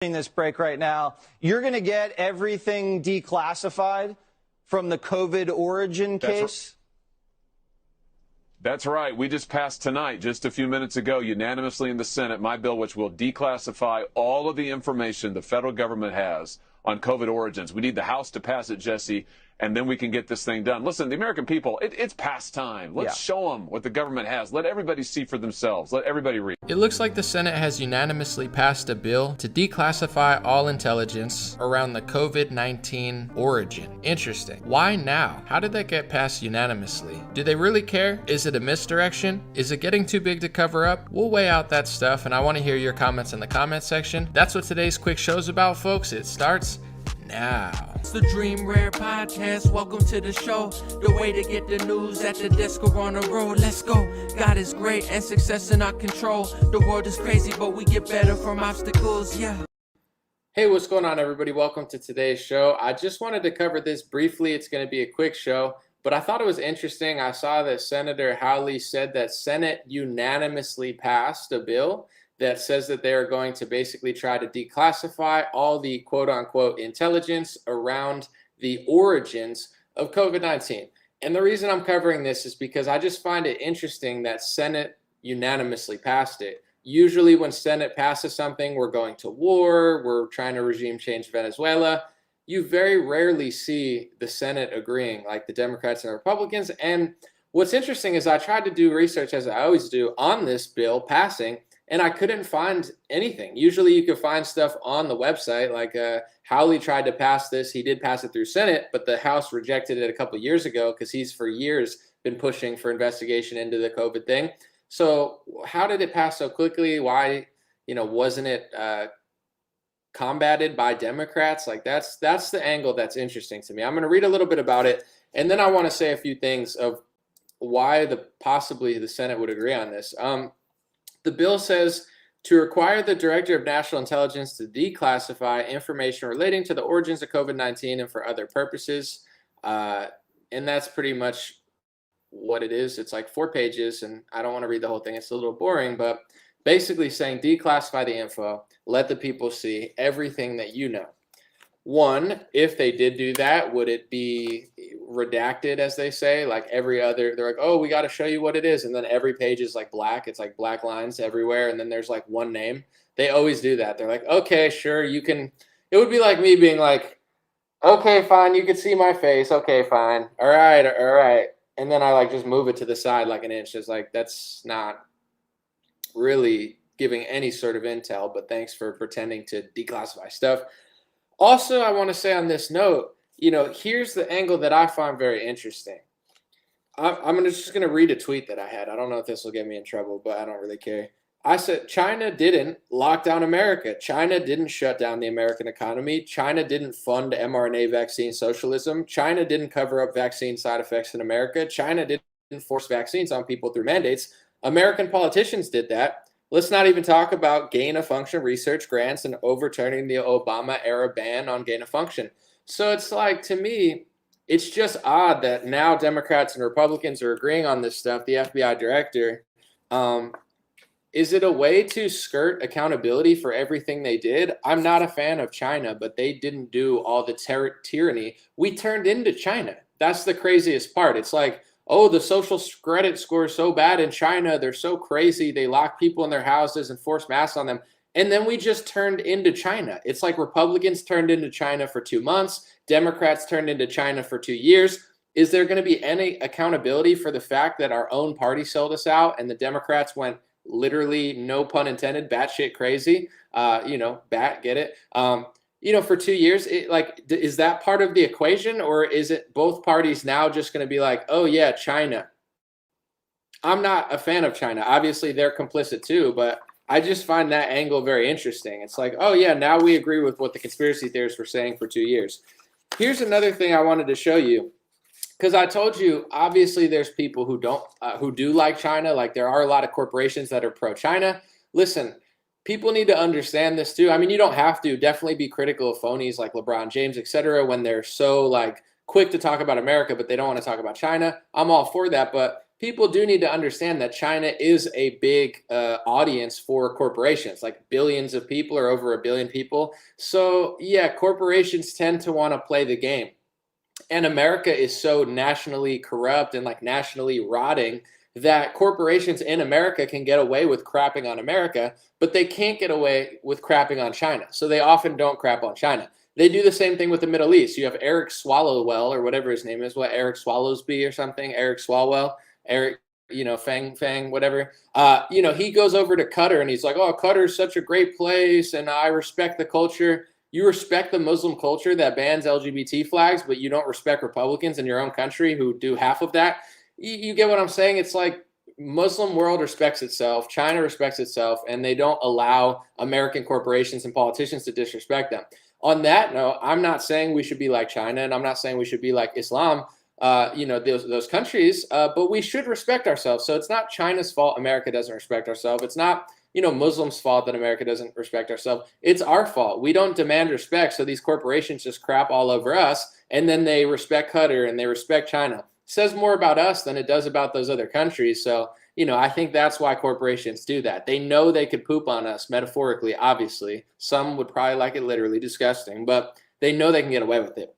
This break right now. You're going to get everything declassified from the COVID origin case? That's right. We just passed tonight, just a few minutes ago, unanimously in the Senate, my bill which will declassify all of the information the federal government has on COVID origins. We need the House to pass it, Jesse, and then we can get this thing done. Listen, the American people, it's past time. Let's show them what the government has. Let everybody see for themselves. Let everybody read. It looks like the Senate has unanimously passed a bill to declassify all intelligence around the COVID-19 origin. Interesting. Why now? How did that get passed unanimously? Do they really care? Is it a misdirection? Is it getting too big to cover up? We'll weigh out that stuff, and I want to hear your comments in the comment section. That's what today's quick show's about, folks. It starts now. It's the Dream Rare Podcast. Welcome to the show. The way to get the news at the desk or on the road. Let's go. God is great and success in our control. The world is crazy, but we get better from obstacles. Yeah. Hey, what's going on, everybody? Welcome to today's show. I just wanted to cover this briefly. It's going to be a quick show, but I thought it was interesting. I saw that Senator Hawley said that Senate unanimously passed a bill that says that they are going to basically try to declassify all the quote-unquote intelligence around the origins of COVID-19. And the reason I'm covering this is because I just find it interesting that Senate unanimously passed it. Usually when Senate passes something, we're going to war, we're trying to regime change Venezuela. You very rarely see the Senate agreeing, like the Democrats and the Republicans. And what's interesting is I tried to do research, as I always do, on this bill passing, and I couldn't find anything. Usually you could find stuff on the website, like Hawley tried to pass this. He did pass it through Senate, but the House rejected it a couple of years ago because he's for years been pushing for investigation into the COVID thing. So how did it pass so quickly? Why, wasn't it combated by Democrats? Like that's the angle that's interesting to me. I'm going to read a little bit about it, and then I want to say a few things of why possibly the Senate would agree on this. The bill says to require the Director of National Intelligence to declassify information relating to the origins of COVID-19 and for other purposes. And that's pretty much what it is. It's like 4 pages, and I don't want to read the whole thing. It's a little boring, but basically saying declassify the info, let the people see everything that you know. One, if they did do that, would it be redacted, as they say, like every other? They're like, oh, we got to show you what it is, and then every page is like black. It's like black lines everywhere, and then there's like one name. They always do that. They're like, okay, sure, you can. It would be like me being like, okay, fine, you can see my face. Okay, fine, all right, and then I like just move it to the side like an inch. It's like that's not really giving any sort of intel, but thanks for pretending to declassify stuff. Also, I want to say on this note, here's the angle that I find very interesting. I'm just going to read a tweet that I had. I don't know if this will get me in trouble, but I don't really care. I said, China didn't lock down America. China didn't shut down the American economy. China didn't fund mRNA vaccine socialism. China didn't cover up vaccine side effects in America. China didn't force vaccines on people through mandates. American politicians did that. Let's not even talk about gain-of-function research grants and overturning the Obama-era ban on gain-of-function. So it's like, to me, it's just odd that now Democrats and Republicans are agreeing on this stuff. The FBI director, is it a way to skirt accountability for everything they did? I'm not a fan of China, but they didn't do all the tyranny. We turned into China. That's the craziest part. It's like, oh, the social credit score is so bad in China. They're so crazy. They lock people in their houses and force masks on them. And then we just turned into China. It's like Republicans turned into China for 2 months. Democrats turned into China for 2 years. Is there going to be any accountability for the fact that our own party sold us out and the Democrats went literally, no pun intended, batshit crazy? Bat, get it? For 2 years, is that part of the equation, or is it both parties now just going to be like, oh yeah, China? I'm not a fan of China. Obviously, they're complicit too, but I just find that angle very interesting. It's like, oh yeah, now we agree with what the conspiracy theorists were saying for 2 years. Here's another thing I wanted to show you, because I told you, obviously, there's people who do like China. Like there are a lot of corporations that are pro-China. Listen. People need to understand this too. I mean, you don't have to definitely be critical of phonies like LeBron James, etc. when they're so quick to talk about America, but they don't want to talk about China. I'm all for that. But people do need to understand that China is a big audience for corporations, like billions of people or over 1 billion people. So yeah, corporations tend to want to play the game. And America is so nationally corrupt and like nationally rotting that corporations in America can get away with crapping on America, but they can't get away with crapping on China. So they often don't crap on China. They do the same thing with the Middle East. You have Eric Swallowwell or whatever his name is, Eric Swallowsby or something, Eric Swalwell, Eric, Fang, whatever. He goes over to Qatar and he's like, oh, Qatar is such a great place and I respect the culture. You respect the Muslim culture that bans LGBT flags, but you don't respect Republicans in your own country who do half of that. You get what I'm saying? It's like Muslim world respects itself, China respects itself, and they don't allow American corporations and politicians to disrespect them. On that note, I'm not saying we should be like China, and I'm not saying we should be like Islam, those countries, but we should respect ourselves. So it's not China's fault America doesn't respect ourselves. It's not Muslims' fault that America doesn't respect ourselves. It's our fault. We don't demand respect, so these corporations just crap all over us, and then they respect Qatar and they respect China. It says more about us than it does about those other countries. So, I think that's why corporations do that. They know they could poop on us, metaphorically, obviously. Some would probably like it literally, disgusting, but they know they can get away with it.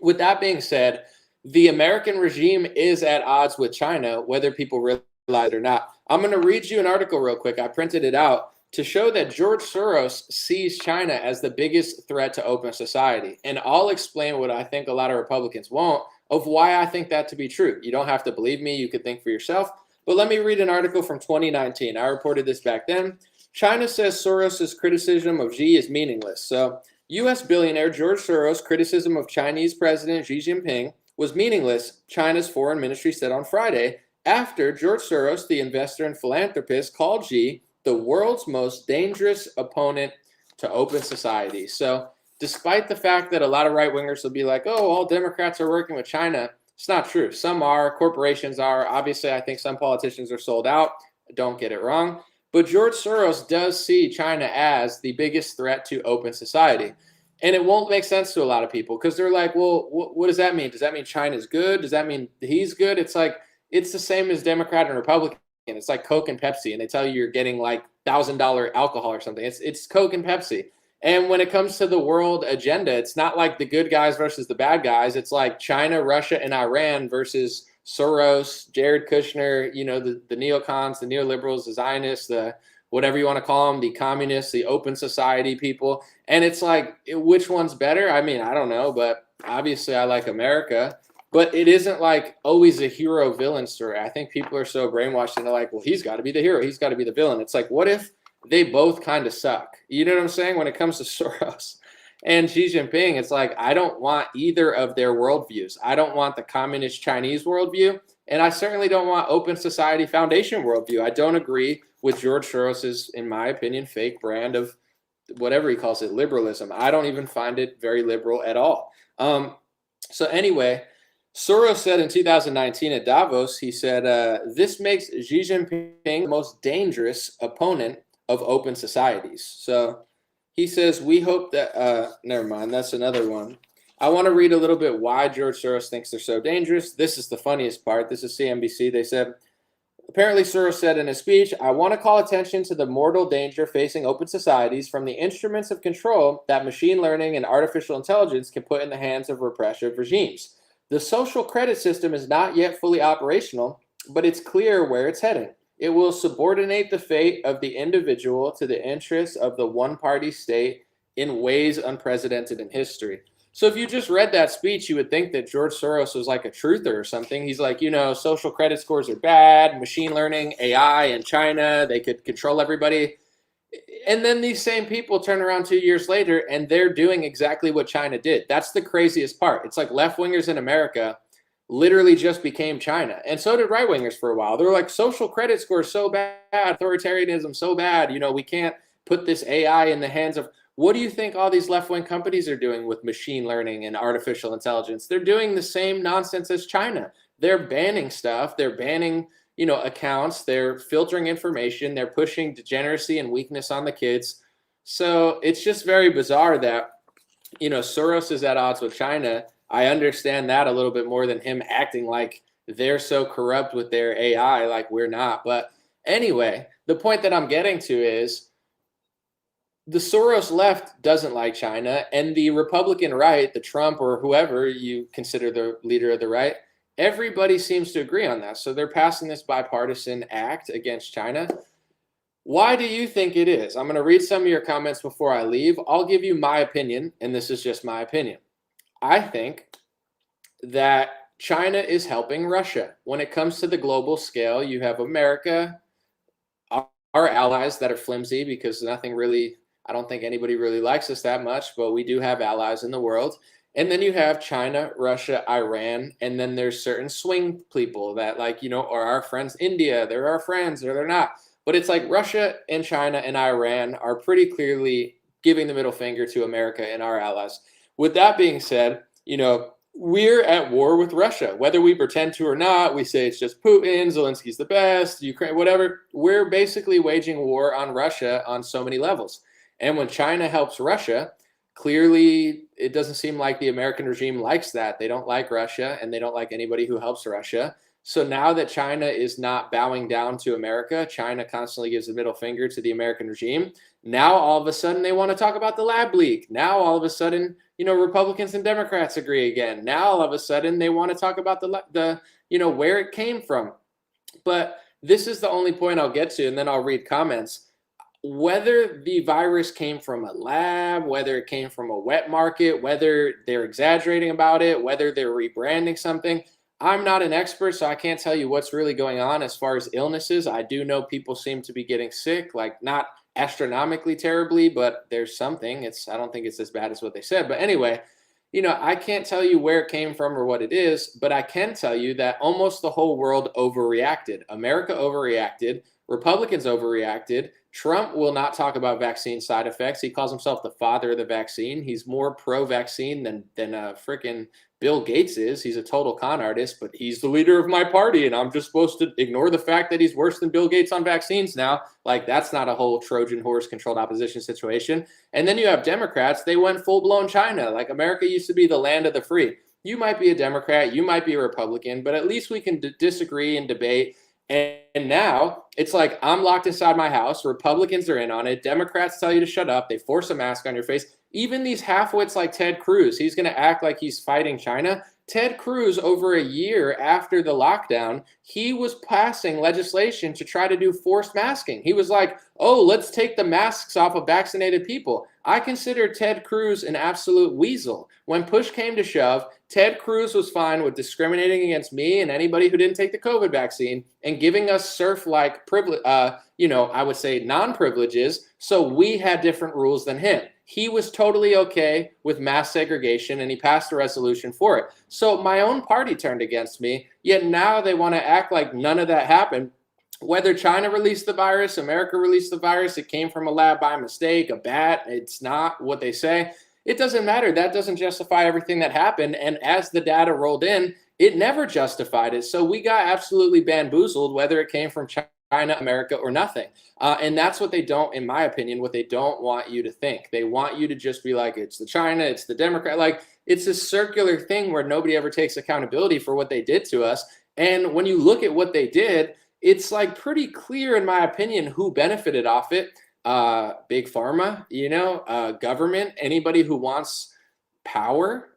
With that being said, the American regime is at odds with China, whether people realize it or not. I'm going to read you an article real quick. I printed it out to show that George Soros sees China as the biggest threat to open society. And I'll explain what I think a lot of Republicans won't of why I think that to be true. You don't have to believe me. You could think for yourself. But let me read an article from 2019. I reported this back then. China says Soros' criticism of Xi is meaningless. So U.S. billionaire George Soros' criticism of Chinese President Xi Jinping was meaningless, China's foreign ministry said on Friday, after George Soros, the investor and philanthropist, called Xi the world's most dangerous opponent to open society. So despite the fact that a lot of right-wingers will be like, oh, all Democrats are working with China, it's not true. Some are, corporations are. Obviously, I think some politicians are sold out. Don't get it wrong. But George Soros does see China as the biggest threat to open society. And it won't make sense to a lot of people because they're like, well, what does that mean? Does that mean China's good? Does that mean he's good? It's like, it's the same as Democrat and Republican. It's like Coke and Pepsi, and they tell you you're getting like $1,000 alcohol or something. It's Coke and Pepsi. And when it comes to the world agenda, it's not like the good guys versus the bad guys. It's like China, Russia, and Iran versus Soros, Jared Kushner, the neocons, the neoliberals, the Zionists, the whatever you want to call them, the communists, the open society people. And it's like, which one's better? I mean, I don't know, but obviously I like America. But it isn't like always a hero villain story. I think people are so brainwashed and they're like, well, he's got to be the hero. He's got to be the villain. It's like, what if they both kind of suck? You know what I'm saying? When it comes to Soros and Xi Jinping, it's like, I don't want either of their worldviews. I don't want the communist Chinese worldview. And I certainly don't want Open Society Foundation worldview. I don't agree with George Soros's, in my opinion, fake brand of whatever he calls it, liberalism. I don't even find it very liberal at all. So anyway, Soros said in 2019 at Davos, he said, this makes Xi Jinping the most dangerous opponent of open societies. So he says, we hope that, never mind, that's another one. I want to read a little bit why George Soros thinks they're so dangerous. This is the funniest part. This is CNBC. They said, apparently Soros said in a speech, I want to call attention to the mortal danger facing open societies from the instruments of control that machine learning and artificial intelligence can put in the hands of repressive regimes. The social credit system is not yet fully operational, but it's clear where it's heading. It will subordinate the fate of the individual to the interests of the one-party state in ways unprecedented in history. So if you just read that speech, you would think that George Soros was like a truther or something. He's like, social credit scores are bad, machine learning, AI in China, they could control everybody. And then these same people turn around 2 years later and they're doing exactly what China did. That's the craziest part. It's like left-wingers in America literally just became China. And so did right-wingers for a while. They were like, social credit scores so bad, authoritarianism so bad, we can't put this AI in the hands of... What do you think all these left-wing companies are doing with machine learning and artificial intelligence? They're doing the same nonsense as China. They're banning stuff. They're banning, accounts. They're filtering information. They're pushing degeneracy and weakness on the kids. So it's just very bizarre that, Soros is at odds with China. I understand that a little bit more than him acting like they're so corrupt with their AI, like we're not. But anyway, the point that I'm getting to is the Soros left doesn't like China, and the Republican right, the Trump or whoever you consider the leader of the right, everybody seems to agree on that. So they're passing this bipartisan act against China. Why do you think it is? I'm going to read some of your comments before I leave. I'll give you my opinion, and this is just my opinion. I think that China is helping Russia. When it comes to the global scale, you have America, our allies that are flimsy because nothing really, I don't think anybody really likes us that much, but we do have allies in the world. And then you have China, Russia, Iran, and then there's certain swing people that like, are our friends. India, they're our friends or they're not. But it's like Russia and China and Iran are pretty clearly giving the middle finger to America and our allies. With that being said, we're at war with Russia, whether we pretend to or not. We say it's just Putin, Zelensky's the best, Ukraine, whatever. We're basically waging war on Russia on so many levels. And when China helps Russia, clearly it doesn't seem like the American regime likes that. They don't like Russia, and they don't like anybody who helps Russia. So now that China is not bowing down to America, China constantly gives the middle finger to the American regime. Now all of a sudden they want to talk about the lab leak. Now all of a sudden, Republicans and Democrats agree again. Now all of a sudden they want to talk about the where it came from. But this is the only point I'll get to, and then I'll read comments. Whether the virus came from a lab, whether it came from a wet market, whether they're exaggerating about it, whether they're rebranding something, I'm not an expert, so I can't tell you what's really going on as far as illnesses. I do know people seem to be getting sick, like not astronomically terribly, but there's something. I don't think it's as bad as what they said. But anyway, I can't tell you where it came from or what it is, but I can tell you that almost the whole world overreacted. America overreacted. Republicans overreacted. Trump will not talk about vaccine side effects. He calls himself the father of the vaccine. He's more pro-vaccine than frickin' Bill Gates is. He's a total con artist, but he's the leader of my party, and I'm just supposed to ignore the fact that he's worse than Bill Gates on vaccines now. Like, that's not a whole Trojan horse controlled opposition situation. And then you have Democrats. They went full-blown China. Like, America used to be the land of the free. You might be a Democrat, you might be a Republican, but at least we can disagree and debate. And now it's like I'm locked inside my house. Republicans are in on it. Democrats tell you to shut up. They force a mask on your face. Even these half-wits like Ted Cruz, he's going to act like he's fighting China. Ted Cruz, over a year after the lockdown, he was passing legislation to try to do forced masking. He was like, oh, let's take the masks off of vaccinated people. I consider Ted Cruz an absolute weasel. When push came to shove, Ted Cruz was fine with discriminating against me and anybody who didn't take the COVID vaccine and giving us serf-like privilege, I would say non-privileges, so we had different rules than him. He was totally okay with mass segregation, and he passed a resolution for it. So my own party turned against me, yet now they want to act like none of that happened. Whether China released the virus, America released the virus, it came from a lab by mistake, a bat, it's not what they say. It doesn't matter. That doesn't justify everything that happened. And as the data rolled in, it never justified it. So we got absolutely bamboozled, whether it came from China, America, or nothing. And that's what they don't, in my opinion, what they don't want you to think. They want you to just be like, it's the China, it's the Democrat. Like, it's a circular thing where nobody ever takes accountability for what they did to us. And when you look at what they did, it's like pretty clear, in my opinion, who benefited off it. Big pharma, government, anybody who wants power,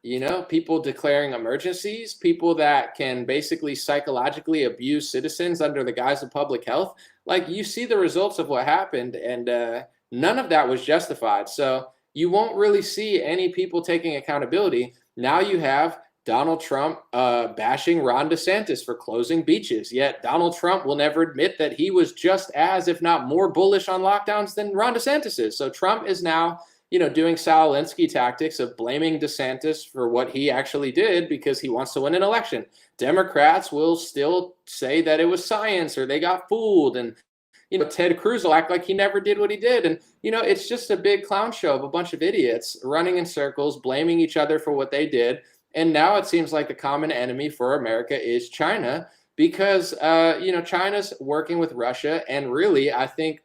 people declaring emergencies, people that can basically psychologically abuse citizens under the guise of public health. Like, you see the results of what happened, and none of that was justified. So you won't really see any people taking accountability. Now you have Donald Trump bashing Ron DeSantis for closing beaches, yet Donald Trump will never admit that he was just as, if not more bullish on lockdowns than Ron DeSantis is. So Trump is now, doing Saul Alinsky tactics of blaming DeSantis for what he actually did because he wants to win an election. Democrats will still say that it was science or they got fooled. And, Ted Cruz will act like he never did what he did. And, it's just a big clown show of a bunch of idiots running in circles, blaming each other for what they did. And now it seems like the common enemy for America is China because, China's working with Russia. And really, I think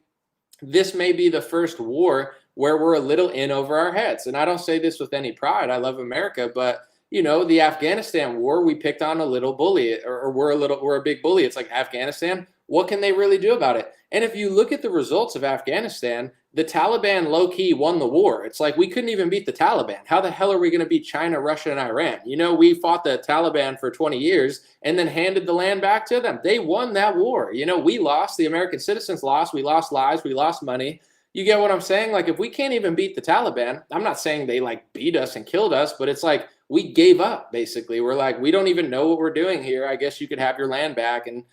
this may be the first war where we're a little in over our heads. And I don't say this with any pride. I love America. But, the Afghanistan war, we picked on a little bully, or we're a big bully. It's like Afghanistan. What can they really do about it? And if you look at the results of Afghanistan, the Taliban low-key won the war. It's like we couldn't even beat the Taliban. How the hell are we going to beat China, Russia, and Iran? We fought the Taliban for 20 years and then handed the land back to them. They won that war. We lost. The American citizens lost. We lost lives. We lost money. You get what I'm saying? Like, if we can't even beat the Taliban, I'm not saying they beat us and killed us, but it's like we gave up, basically. We're like, we don't even know what we're doing here. I guess you could have your land back and,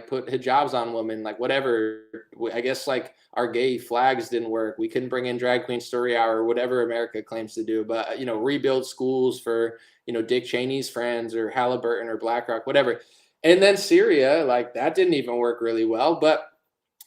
put hijabs on women, whatever. I guess our gay flags didn't work. We couldn't bring in drag queen story hour, whatever America claims to do. But, rebuild schools for, Dick Cheney's friends or Halliburton or BlackRock, whatever. And then Syria, that didn't even work really well. But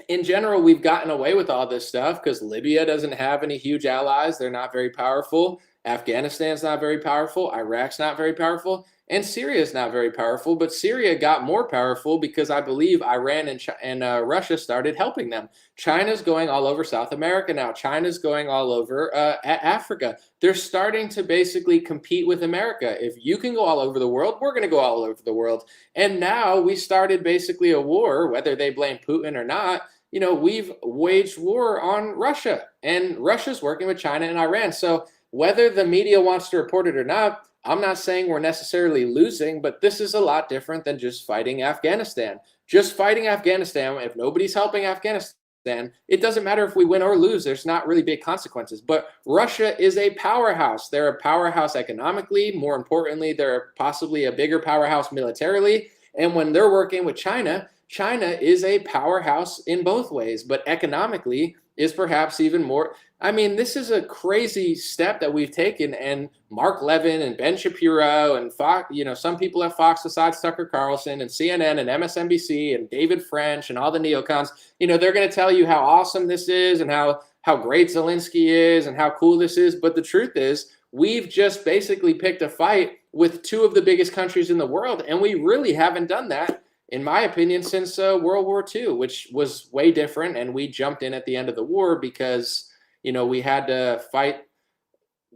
in general, we've gotten away with all this stuff because Libya doesn't have any huge allies. They're not very powerful. Afghanistan's not very powerful. Iraq's not very powerful. And Syria's not very powerful. But Syria got more powerful because I believe Iran and Russia started helping them. China's going all over South America now. China's going all over Africa. They're starting to basically compete with America. If you can go all over the world, we're going to go all over the world. And now we started basically a war, whether they blame Putin or not. We've waged war on Russia, and Russia's working with China and Iran. So whether the media wants to report it or not, I'm not saying we're necessarily losing, but this is a lot different than just fighting Afghanistan. Just fighting Afghanistan, if nobody's helping Afghanistan, it doesn't matter if we win or lose. There's not really big consequences. But Russia is a powerhouse. They're a powerhouse economically. More importantly, they're possibly a bigger powerhouse militarily. And when they're working with China, China is a powerhouse in both ways, but economically is perhaps even more. I mean, this is a crazy step that we've taken, and Mark Levin and Ben Shapiro and Fox, some people at Fox besides Tucker Carlson and CNN and MSNBC and David French and all the neocons, they're going to tell you how awesome this is and how great Zelensky is and how cool this is. But the truth is, we've just basically picked a fight with two of the biggest countries in the world, and we really haven't done that, in my opinion, since World War II, which was way different. And we jumped in at the end of the war because, we had to fight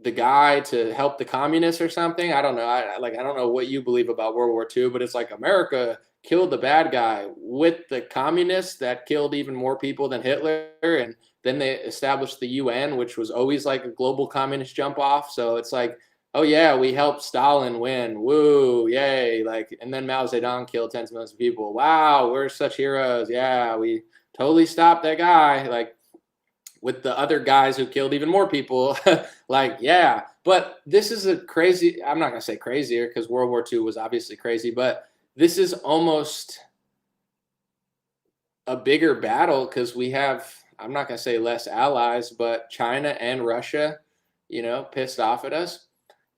the guy to help the communists or something. I don't know. I don't know what you believe about World War II, but it's like America killed the bad guy with the communists that killed even more people than Hitler. And then they established the UN, which was always like a global communist jump off. So it's like, oh yeah, we helped Stalin win. Woo, yay. And then Mao Zedong killed tens of millions of people. Wow, we're such heroes. Yeah, we totally stopped that guy. With the other guys who killed even more people. Yeah. But this is a crazy, I'm not going to say crazier because World War II was obviously crazy, but this is almost a bigger battle because we have, I'm not going to say less allies, but China and Russia, pissed off at us.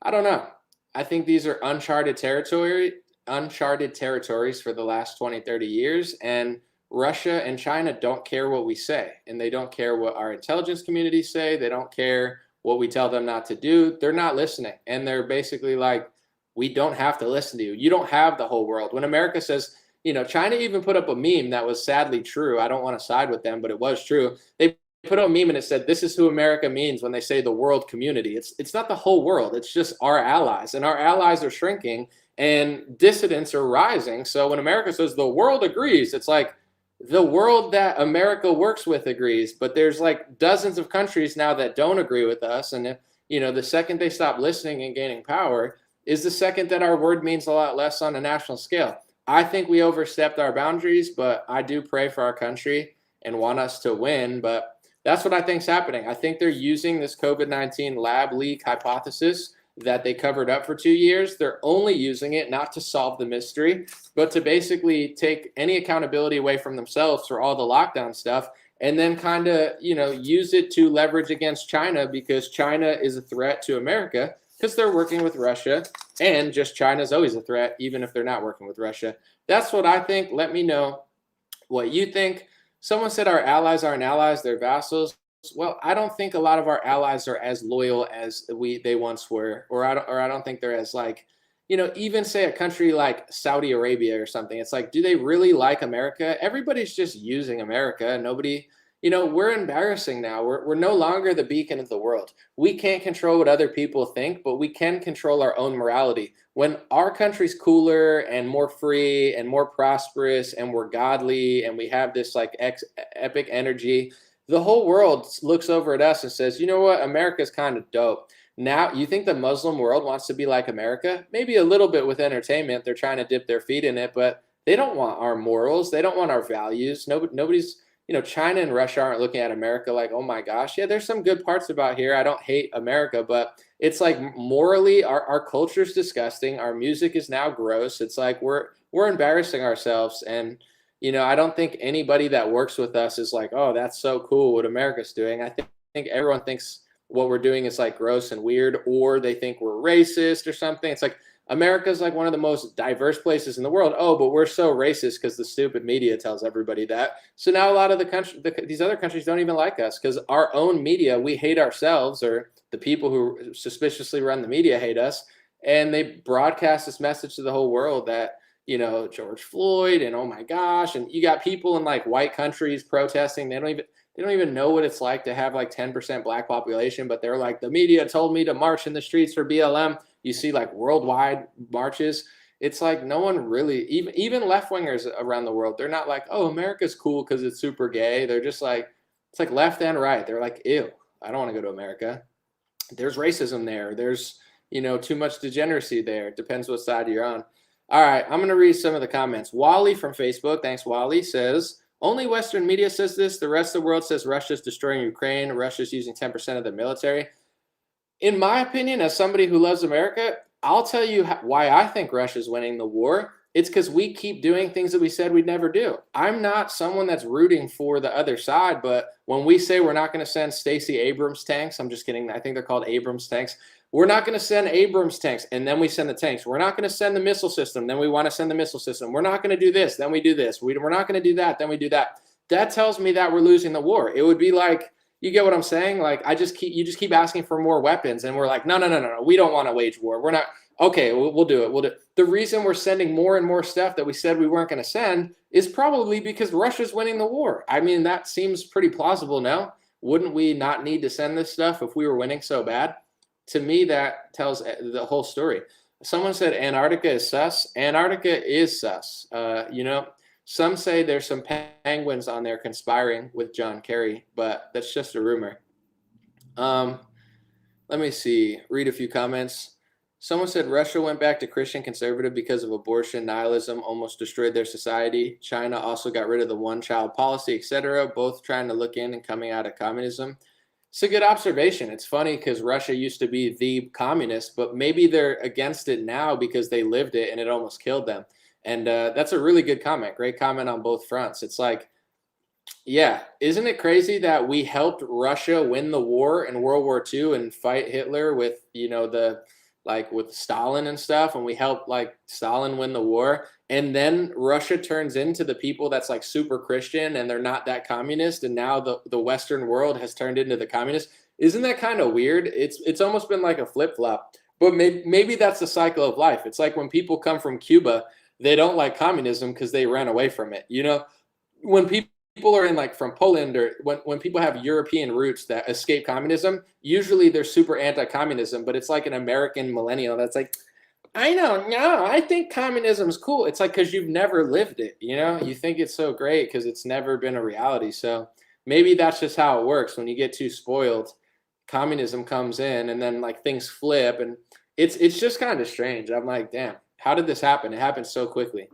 I don't know. I think these are uncharted territories for the last 20, 30 years. And Russia and China don't care what we say, and they don't care what our intelligence communities say. They don't care what we tell them not to do. They're not listening. And they're basically like, we don't have to listen to you. You don't have the whole world. When America says, China even put up a meme that was sadly true. I don't want to side with them, but it was true. They put up a meme and it said, this is who America means when they say the world community. It's not the whole world. It's just our allies, and our allies are shrinking and dissidents are rising. So when America says the world agrees, it's like, the world that America works with agrees, but there's dozens of countries now that don't agree with us. And if, the second they stop listening and gaining power is the second that our word means a lot less on a national scale. I think we overstepped our boundaries, but I do pray for our country and want us to win. But that's what I think is happening. I think they're using this COVID-19 lab leak hypothesis that they covered up for 2 years. They're only using it not to solve the mystery, but to basically take any accountability away from themselves for all the lockdown stuff, and then kind of, use it to leverage against China, because China is a threat to America because they're working with Russia, and just China's always a threat, even if they're not working with Russia. That's what I think. Let me know what you think. Someone said our allies aren't allies, they're vassals. Well, I don't think a lot of our allies are as loyal as they once were, or I don't think they're as even say a country like Saudi Arabia or something. It's like, do they really like America? Everybody's just using America. Nobody, we're embarrassing now. We're no longer the beacon of the world. We can't control what other people think, but we can control our own morality. When our country's cooler and more free and more prosperous and we're godly and we have this like epic energy, the whole world looks over at us and says, you know what, America's kind of dope. Now, you think the Muslim world wants to be like America? Maybe a little bit with entertainment. They're trying to dip their feet in it, but they don't want our morals. They don't want our values. Nobody's, China and Russia aren't looking at America like, oh my gosh, yeah, there's some good parts about here. I don't hate America, but it's like morally, our culture's disgusting. Our music is now gross. It's like we're embarrassing ourselves. And, I don't think anybody that works with us is like, oh, that's so cool what America's doing. I think everyone thinks what we're doing is like gross and weird, or they think we're racist or something. It's like America's like one of the most diverse places in the world. Oh, but we're so racist because the stupid media tells everybody that. So now a lot of these other countries don't even like us because our own media, we hate ourselves, or the people who suspiciously run the media hate us. And they broadcast this message to the whole world that, George Floyd and oh my gosh. And you got people in like white countries protesting. They don't even know what it's like to have like 10% black population, but they're like, the media told me to march in the streets for BLM. You see like worldwide marches. It's like no one really, even left-wingers around the world, they're not like, oh, America's cool because it's super gay. They're just like, it's like left and right. They're like, ew, I don't want to go to America. There's racism there. There's, too much degeneracy there. It depends what side you're on. All right, I'm going to read some of the comments. Wally from Facebook, thanks Wally, says, only Western media says this. The rest of the world says Russia's destroying Ukraine. Russia's using 10% of the military. In my opinion, as somebody who loves America, I'll tell you why I think Russia's winning the war. It's because we keep doing things that we said we'd never do. I'm not someone that's rooting for the other side, but when we say we're not going to send Stacey Abrams tanks, I'm just kidding. I think they're called Abrams tanks. We're not going to send Abrams tanks, and then we send the tanks. We're not going to send the missile system, then we want to send the missile system. We're not going to do this, then we do this. We're not going to do that, then we do that. That tells me that we're losing the war. It would be like, you get what I'm saying? Like, you just keep asking for more weapons, and we're like, no. We don't want to wage war. We're not. Okay, we'll do it. We'll do it. The reason we're sending more and more stuff that we said we weren't going to send is probably because Russia's winning the war. I mean, that seems pretty plausible, no? Wouldn't we not need to send this stuff if we were winning so bad? To me, that tells the whole story. Someone said Antarctica is sus. Antarctica is sus. Some say there's some penguins on there conspiring with John Kerry, but that's just a rumor. Let me see. Read a few comments. Someone said Russia went back to Christian conservative because of abortion, nihilism, almost destroyed their society. China also got rid of the one-child policy, etc., both trying to look in and coming out of communism. It's a good observation. It's funny because Russia used to be the communist, but maybe they're against it now because they lived it and it almost killed them. And that's a really good comment. Great comment on both fronts. It's like, yeah, isn't it crazy that we helped Russia win the war in World War II and fight Hitler with, with Stalin and stuff, and we helped like Stalin win the war, and then Russia turns into the people that's like super Christian and they're not that communist, and now the Western world has turned into the communist. Isn't that kind of weird? It's almost been like a flip-flop, but maybe that's the cycle of life. It's like when people come from Cuba, they don't like communism because they ran away from it. When people are in like from Poland, or when people have European roots that escape communism, usually they're super anti-communism, but it's like an American millennial that's like, I don't know, I think communism is cool. It's like because you've never lived it, you think it's so great because it's never been a reality. So maybe that's just how it works. When you get too spoiled, communism comes in and then like things flip, and it's just kind of strange. I'm like, damn, how did this happen? It happened so quickly.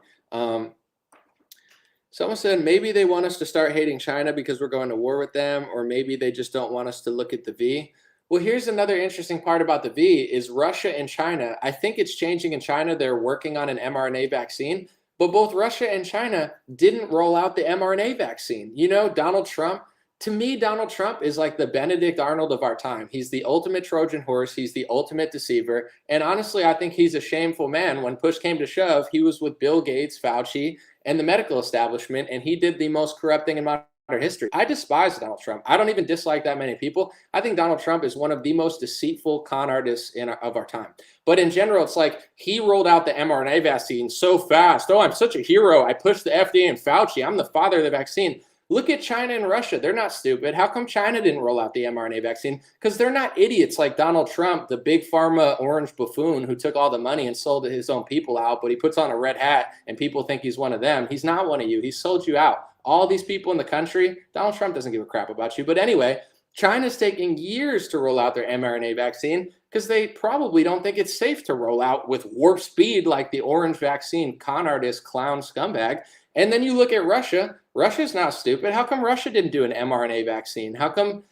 Someone said maybe they want us to start hating China because we're going to war with them, or maybe they just don't want us to look at the V. Well, here's another interesting part about the V is Russia and China. I think it's changing in China. They're working on an mRNA vaccine, but both Russia and China didn't roll out the mRNA vaccine. Donald Trump, to me, Donald Trump is like the Benedict Arnold of our time. He's the ultimate Trojan horse. He's the ultimate deceiver. And honestly, I think he's a shameful man. When push came to shove, he was with Bill Gates, Fauci, and the medical establishment, and he did the most corrupt thing in modern history. I despise Donald Trump. I don't even dislike that many people. I think Donald Trump is one of the most deceitful con artists of our time. But in general, it's like he rolled out the mRNA vaccine so fast. Oh, I'm such a hero. I pushed the FDA and Fauci. I'm the father of the vaccine. Look at China and Russia. They're not stupid. How come China didn't roll out the mRNA vaccine? Because they're not idiots like Donald Trump, the big pharma orange buffoon who took all the money and sold his own people out, but he puts on a red hat and people think he's one of them. He's not one of you. He sold you out. All these people in the country, Donald Trump doesn't give a crap about you. But anyway, China's taking years to roll out their mRNA vaccine because they probably don't think it's safe to roll out with warp speed like the orange vaccine con artist clown scumbag. And then you look at Russia. Russia's not stupid. How come Russia didn't do an mRNA vaccine? How come,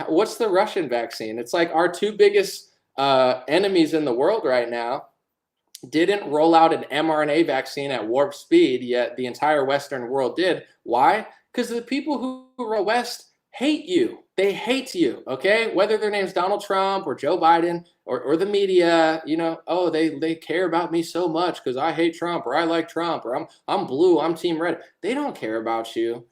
what's the Russian vaccine? It's like our two biggest enemies in the world right now didn't roll out an mRNA vaccine at warp speed, yet the entire Western world did. Why? Because the people who are West hate you. They hate you, okay? Whether their name's Donald Trump or Joe Biden or the media, they care about me so much because I hate Trump or I like Trump or I'm blue, I'm team red. They don't care about you,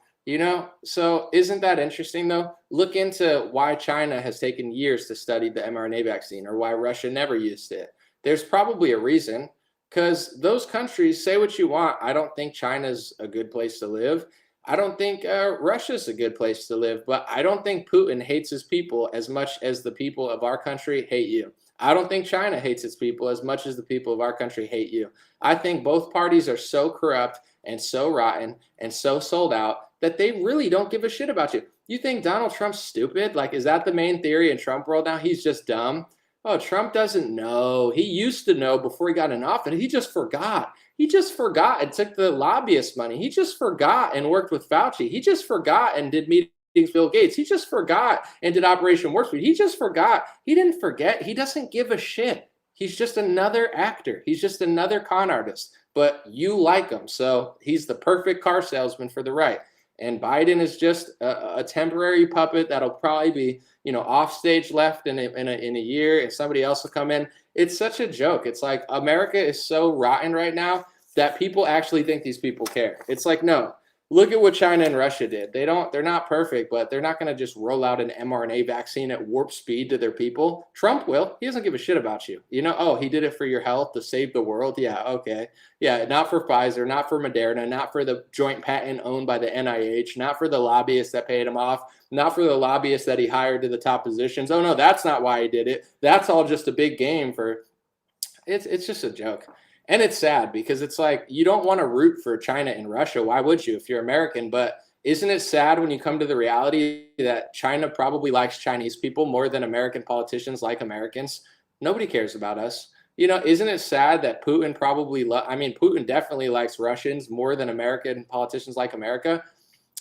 So isn't that interesting though? Look into why China has taken years to study the mRNA vaccine or why Russia never used it. There's probably a reason because those countries, say what you want. I don't think China's a good place to live. I don't think Russia's a good place to live, but I don't think Putin hates his people as much as the people of our country hate you. I don't think China hates its people as much as the people of our country hate you. I think both parties are so corrupt and so rotten and so sold out that they really don't give a shit about you. You think Donald Trump's stupid? Like, is that the main theory in Trump world now? He's just dumb. Oh, Trump doesn't know. He used to know before he got in office. He just forgot. He just forgot and took the lobbyist money. He just forgot and worked with Fauci. He just forgot and did meetings with Bill Gates. He just forgot and did Operation Warp Speed. He just forgot. He didn't forget. He doesn't give a shit. He's just another actor. He's just another con artist. But you like him. So he's the perfect car salesman for the right. And Biden is just a temporary puppet that'll probably be, off stage left in a year, and somebody else will come in. It's such a joke. It's like America is so rotten right now that people actually think these people care. It's like, no, look at what China and Russia did. They're not perfect, but they're not going to just roll out an mRNA vaccine at warp speed to their people. Trump will. He doesn't give a shit about you. Oh, he did it for your health to save the world. Yeah, okay. Yeah, not for Pfizer, not for Moderna, not for the joint patent owned by the NIH, not for the lobbyists that paid him off, not for the lobbyists that he hired to the top positions. Oh, no, that's not why he did it. That's all just a big game for – it's just a joke. And it's sad because it's like you don't want to root for China and Russia. Why would you if you're American? But isn't it sad when you come to the reality that China probably likes Chinese people more than American politicians like Americans? Nobody cares about us. Isn't it sad that Putin Putin definitely likes Russians more than American politicians like America?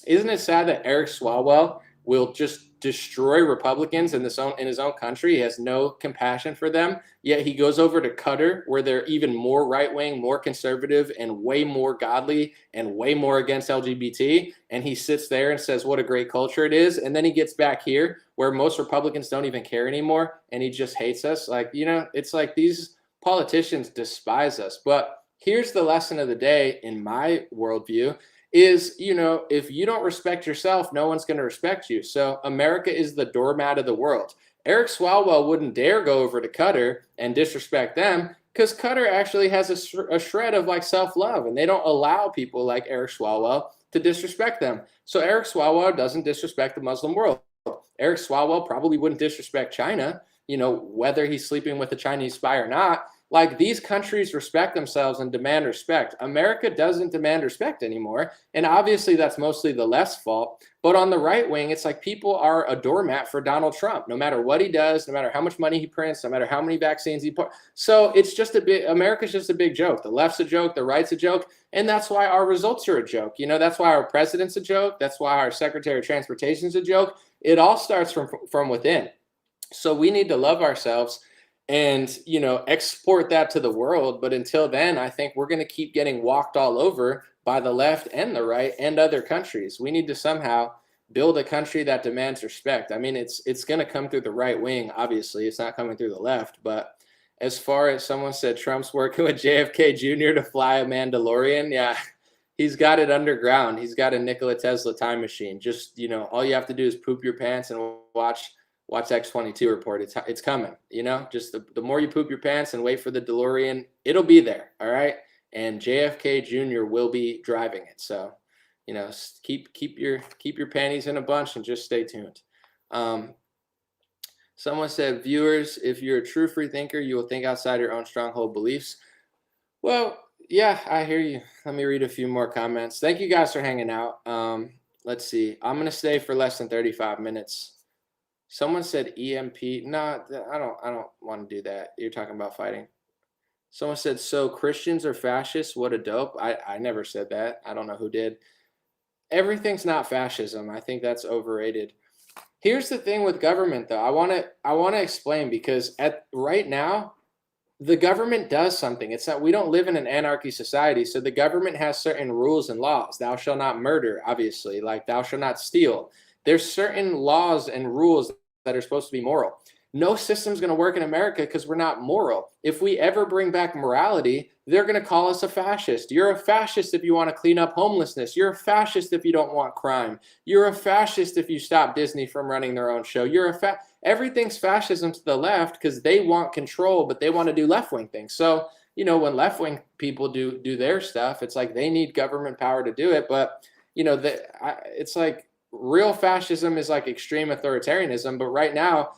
Isn't it sad that Eric Swalwell will just destroy Republicans in his own country? He has no compassion for them. Yet he goes over to Qatar, where they're even more right-wing, more conservative, and way more godly, and way more against LGBT. And he sits there and says what a great culture it is. And then he gets back here, where most Republicans don't even care anymore, and he just hates us. It's like these politicians despise us. But here's the lesson of the day in my worldview. Is, if you don't respect yourself, no one's going to respect you. So America is the doormat of the world. Eric Swalwell wouldn't dare go over to Qatar and disrespect them because Qatar actually has a shred of self-love, and they don't allow people like Eric Swalwell to disrespect them. So Eric Swalwell doesn't disrespect the Muslim world. Eric Swalwell probably wouldn't disrespect China, whether he's sleeping with a Chinese spy or not. These countries respect themselves and demand respect. America doesn't demand respect anymore. And obviously that's mostly the left's fault. But on the right wing, it's like people are a doormat for Donald Trump, no matter what he does, no matter how much money he prints, no matter how many vaccines he put. So it's just America's just a big joke. The left's a joke, the right's a joke. And that's why our results are a joke. That's why our president's a joke. That's why our Secretary of Transportation's a joke. It all starts from within. So we need to love ourselves and, export that to the world. But until then, I think we're going to keep getting walked all over by the left and the right and other countries. We need to somehow build a country that demands respect. It's going to come through the right wing. Obviously, it's not coming through the left. But as far as someone said, Trump's working with JFK Jr. to fly a Mandalorian. Yeah, he's got it underground. He's got a Nikola Tesla time machine. Just, all you have to do is poop your pants and watch X-22 report. It's coming, just the more you poop your pants and wait for the DeLorean, it'll be there. All right. And JFK Jr. will be driving it. So keep your panties in a bunch and just stay tuned. Someone said, viewers, if you're a true free thinker, you will think outside your own stronghold beliefs. Well, yeah, I hear you. Let me read a few more comments. Thank you guys for hanging out. Let's see. I'm going to stay for less than 35 minutes. Someone said EMP. No, I don't want to do that. You're talking about fighting. Someone said, so Christians are fascists? What a dope. I never said that. I don't know who did. Everything's not fascism. I think that's overrated. Here's the thing with government, though. I want to explain, because right now, the government does something. It's not, we don't live in an anarchy society, so the government has certain rules and laws. Thou shalt not murder, obviously, like thou shalt not steal. There's certain laws and rules that are supposed to be moral. No system's going to work in America because we're not moral. If we ever bring back morality, they're going to call us a fascist. You're a fascist if you want to clean up homelessness. You're a fascist if you don't want crime. You're a fascist if you stop Disney from running their own show. Everything's fascism to the left because they want control, but they want to do left-wing things. So, when left-wing people do their stuff, it's like they need government power to do it. But, it's like real fascism is like extreme authoritarianism. But right now,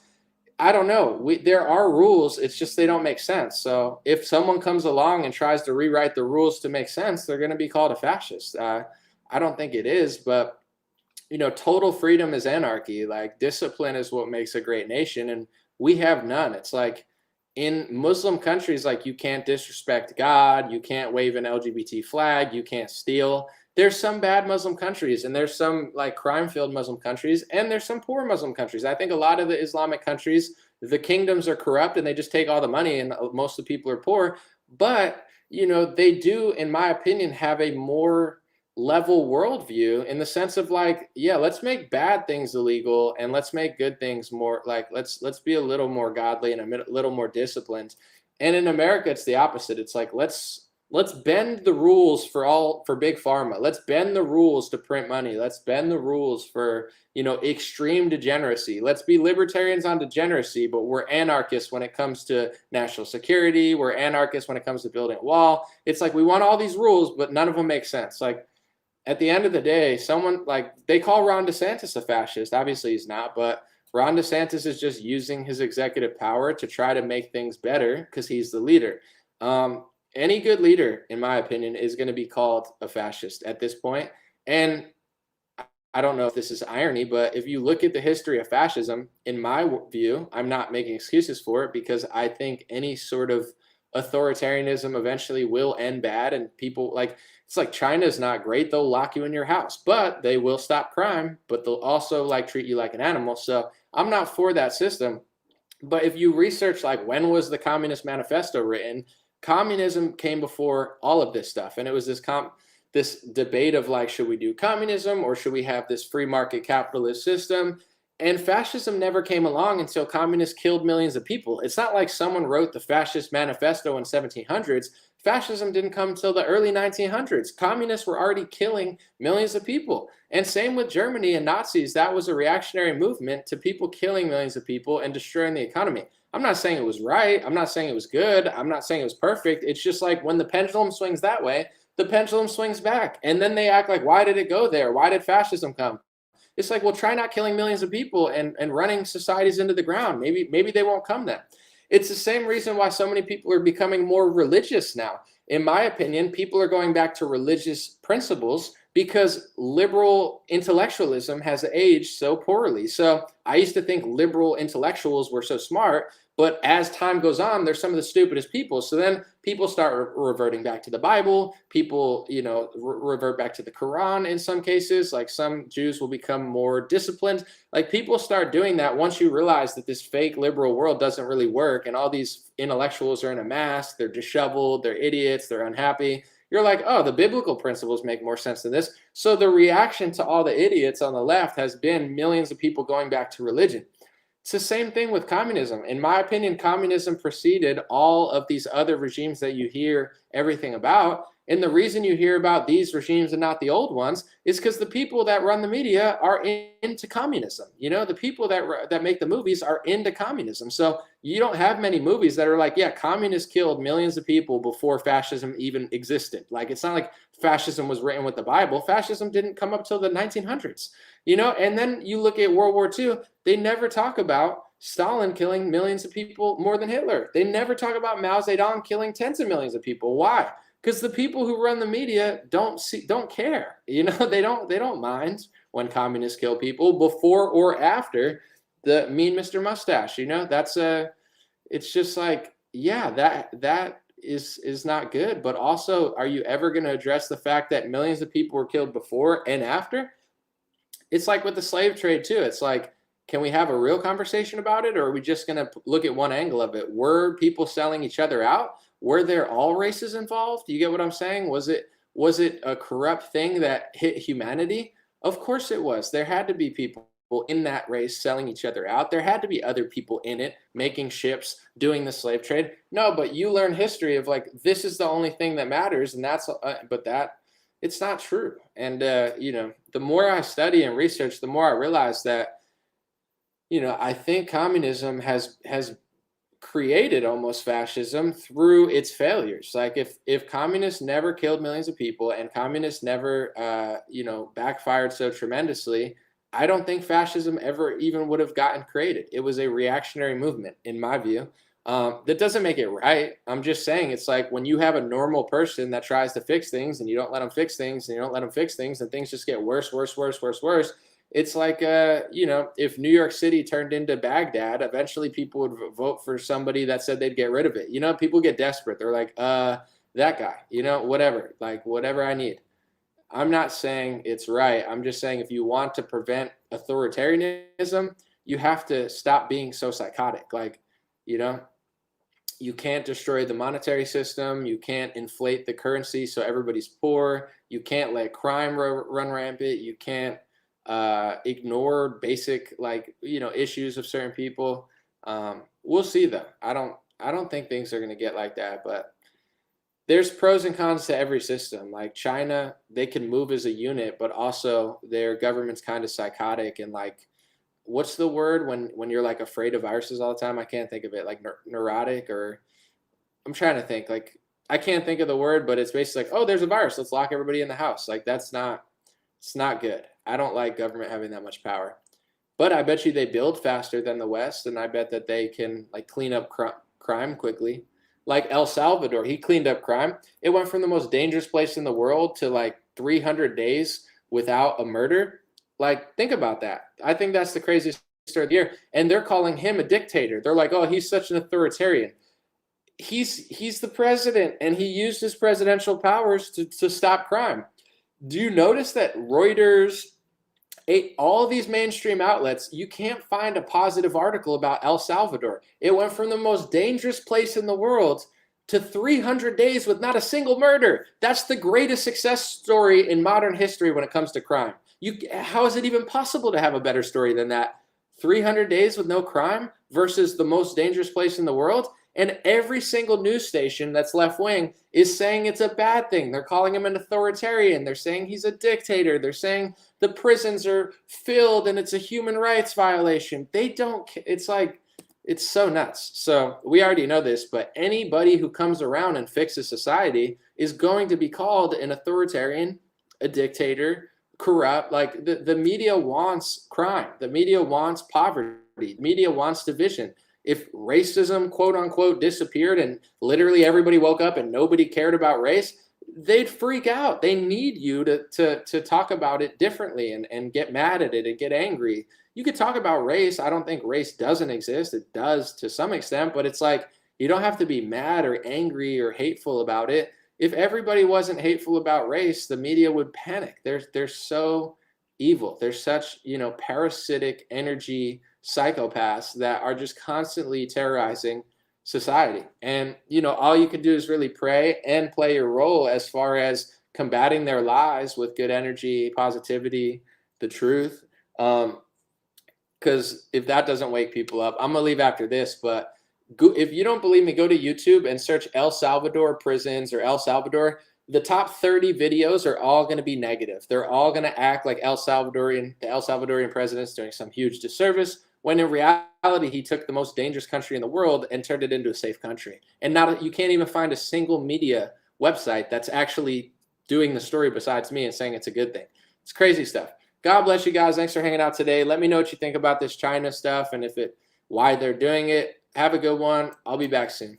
I don't know. There are rules. It's just they don't make sense. So if someone comes along and tries to rewrite the rules to make sense, they're going to be called a fascist. I don't think it is, but total freedom is anarchy. Like discipline is what makes a great nation, and we have none. It's like in Muslim countries, like you can't disrespect God, you can't wave an LGBT flag, you can't steal. There's some bad Muslim countries, and there's some like crime-filled Muslim countries, and there's some poor Muslim countries. I think a lot of the Islamic countries, the kingdoms are corrupt and they just take all the money, and most of the people are poor. But, they do, in my opinion, have a more level worldview in the sense of like, yeah, let's make bad things illegal and let's make good things more like, let's be a little more godly and a little more disciplined. And in America, it's the opposite. It's like, let's bend the rules for big pharma. Let's bend the rules to print money. Let's bend the rules for, extreme degeneracy. Let's be libertarians on degeneracy, but we're anarchists when it comes to national security. We're anarchists when it comes to building a wall. It's like, we want all these rules, but none of them make sense. Like at the end of the day, someone like they call Ron DeSantis a fascist. Obviously he's not, but Ron DeSantis is just using his executive power to try to make things better because he's the leader. Any good leader, in my opinion, is going to be called a fascist at this point. And I don't know if this is irony, but if you look at the history of fascism, in my view, I'm not making excuses for it because I think any sort of authoritarianism eventually will end bad. And people it's like China's not great. They'll lock you in your house, but they will stop crime, but they'll also treat you like an animal. So I'm not for that system. But if you research when was the Communist Manifesto written, communism came before all of this stuff. And it was this debate of should we do communism or should we have this free market capitalist system? And fascism never came along until communists killed millions of people. It's not like someone wrote the Fascist Manifesto in 1700s. Fascism didn't come until the early 1900s. Communists were already killing millions of people. And same with Germany and Nazis. That was a reactionary movement to people killing millions of people and destroying the economy. I'm not saying it was right. I'm not saying it was good. I'm not saying it was perfect. It's just like when the pendulum swings that way, the pendulum swings back. And then they act like, why did it go there? Why did fascism come? It's like, well, try not killing millions of people and running societies into the ground. Maybe they won't come then. It's the same reason why so many people are becoming more religious now. In my opinion, people are going back to religious principles because liberal intellectualism has aged so poorly. So I used to think liberal intellectuals were so smart, but as time goes on, they're some of the stupidest people. So then people start reverting back to the Bible. People, revert back to the Quran in some cases. Like some Jews will become more disciplined. Like people start doing that once you realize that this fake liberal world doesn't really work and all these intellectuals are in a mask, they're disheveled, they're idiots, they're unhappy. You're like, oh, the biblical principles make more sense than this. So the reaction to all the idiots on the left has been millions of people going back to religion. It's the same thing with communism. In my opinion, communism preceded all of these other regimes that you hear everything about. And the reason you hear about these regimes and not the old ones is because the people that run the media are into communism. You know, the people that make the movies are into communism. So you don't have many movies that are like, yeah, communists killed millions of people before fascism even existed. Like, it's not like fascism was written with the Bible. Fascism didn't come up till the 1900s, you know? And then you look at World War II, they never talk about Stalin killing millions of people more than Hitler. They never talk about Mao Zedong killing tens of millions of people. Why? Because the people who run the media don't care. You know, they don't mind when communists kill people before or after the mean Mr. Mustache. You know, it's just like, yeah, that is not good. But also, are you ever going to address the fact that millions of people were killed before and after? It's like with the slave trade too. It's like, can we have a real conversation about it, or are we just going to look at one angle of it? Were people selling each other out? Were there all races involved? You get what I'm saying? Was it a corrupt thing that hit humanity? Of course it was. There had to be people in that race selling each other out. There had to be other people in it making ships, doing the slave trade. No, but you learn history of like, this is the only thing that matters, and it's not true. And you know, the more I study and research, the more I realize that, you know, I think communism has created almost fascism through its failures. Like if communists never killed millions of people and communists never, you know, backfired so tremendously, I don't think fascism ever even would have gotten created. It was a reactionary movement, in my view. That doesn't make it right. I'm just saying, it's like when you have a normal person that tries to fix things and you don't let them fix things and you don't let them fix things and things just get worse. It's like, you know, if New York City turned into Baghdad, eventually people would vote for somebody that said they'd get rid of it. You know, people get desperate. They're like, that guy, you know, whatever, like whatever I need. I'm not saying it's right. I'm just saying if you want to prevent authoritarianism, you have to stop being so psychotic. Like, you know, you can't destroy the monetary system. You can't inflate the currency so everybody's poor. You can't let crime run rampant. You can't ignore basic, like, you know, issues of certain people. We'll see though. I don't think things are going to get like that, but there's pros and cons to every system. Like China, they can move as a unit, but also their government's kind of psychotic and like, what's the word when you're like afraid of viruses all the time? I can't think of it. Like neurotic, or I'm trying to think, like, I can't think of the word, but it's basically like, oh, there's a virus, let's lock everybody in the house. Like it's not good. I don't like government having that much power, but I bet you they build faster than the West. And I bet that they can like clean up crime quickly. Like El Salvador, he cleaned up crime. It went from the most dangerous place in the world to like 300 days without a murder. Like, think about that. I think that's the craziest story of the year. And they're calling him a dictator. They're like, oh, he's such an authoritarian. He's the president, and he used his presidential powers to stop crime. Do you notice that Reuters, all these mainstream outlets, you can't find a positive article about El Salvador? It went from the most dangerous place in the world to 300 days with not a single murder. That's the greatest success story in modern history when it comes to crime. How is it even possible to have a better story than that? 300 days with no crime versus the most dangerous place in the world? And every single news station that's left-wing is saying it's a bad thing. They're calling him an authoritarian. They're saying he's a dictator. They're saying the prisons are filled and it's a human rights violation. They don't, it's like, it's so nuts. So we already know this, but anybody who comes around and fixes society is going to be called an authoritarian, a dictator, corrupt. Like the media wants crime. The media wants poverty. The media wants division. If racism, quote unquote, disappeared and literally everybody woke up and nobody cared about race, they'd freak out. They need you to talk about it differently and get mad at it and get angry. You could talk about race. I don't think race doesn't exist. It does to some extent, but it's like, you don't have to be mad or angry or hateful about it. If everybody wasn't hateful about race, the media would panic. They're so evil. They're such, you know, parasitic energy psychopaths that are just constantly terrorizing society. And, you know, all you can do is really pray and play your role as far as combating their lies with good energy, positivity, the truth. Because if that doesn't wake people up, I'm going to leave after this, but if you don't believe me, go to YouTube and search El Salvador prisons or El Salvador. the top 30 videos are all going to be negative. They're all going to act like the El Salvadorian president's doing some huge disservice, when in reality, he took the most dangerous country in the world and turned it into a safe country. And you can't even find a single media website that's actually doing the story besides me and saying it's a good thing. It's crazy stuff. God bless you guys. Thanks for hanging out today. Let me know what you think about this China stuff and why they're doing it. Have a good one. I'll be back soon.